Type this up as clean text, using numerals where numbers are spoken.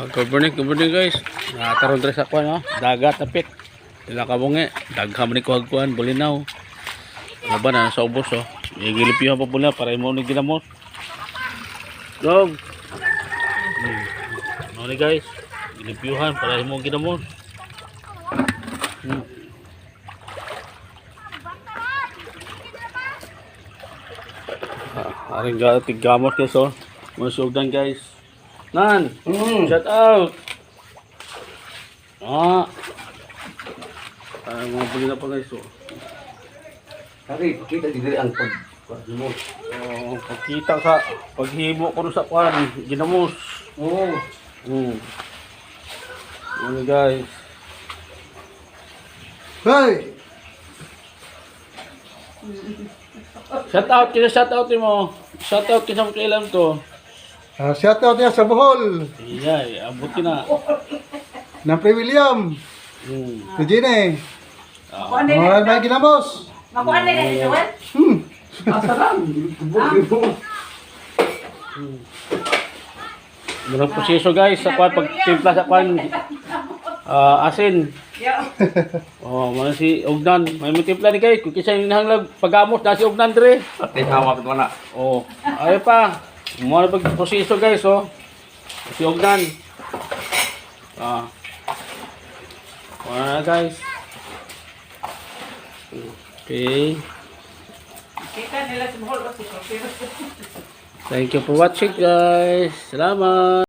Good morning guys. Nakaroon dres ako no, dagat tapit. Sila kabungi, dagham ni kuhagkuan bulinaw. Aba na sa ubos oh. Igilipihan pa pula para imo ni ginamos. Dog. No ni guys, gilipihan para imo ginamos. Aring tigamos guys oh. Masugdan guys. Nan, shout out. Ay, mga puli na pa guys oh. Hari, kita diri ang paghibo. Oh, pagkita sa paghimo ko sa kwan, ginamos. Oo. Ano guys? Hey! Shout out mo. Shout out kinsa mo kailan to. Shout out niya sa Bohol. Iyay, abuti na. Ng Pre William. Si Gine. Mahal may ginamos. Makuha na kasi Joel? Asaran. Murang proseso guys sa kwan pagtimpla sa kwan asin. Oh, mana si Ognan, may timpla ni guys. Kung kinsa hinahanglag pagamos na si Ognan dire. Pati hawak ito na. Oh, ay pa. Muna pag proseso guys oh. Si Ognan. Wala guys. Okay. Kita nila sa Bohol kasi. Thank you for watching guys. Salamat.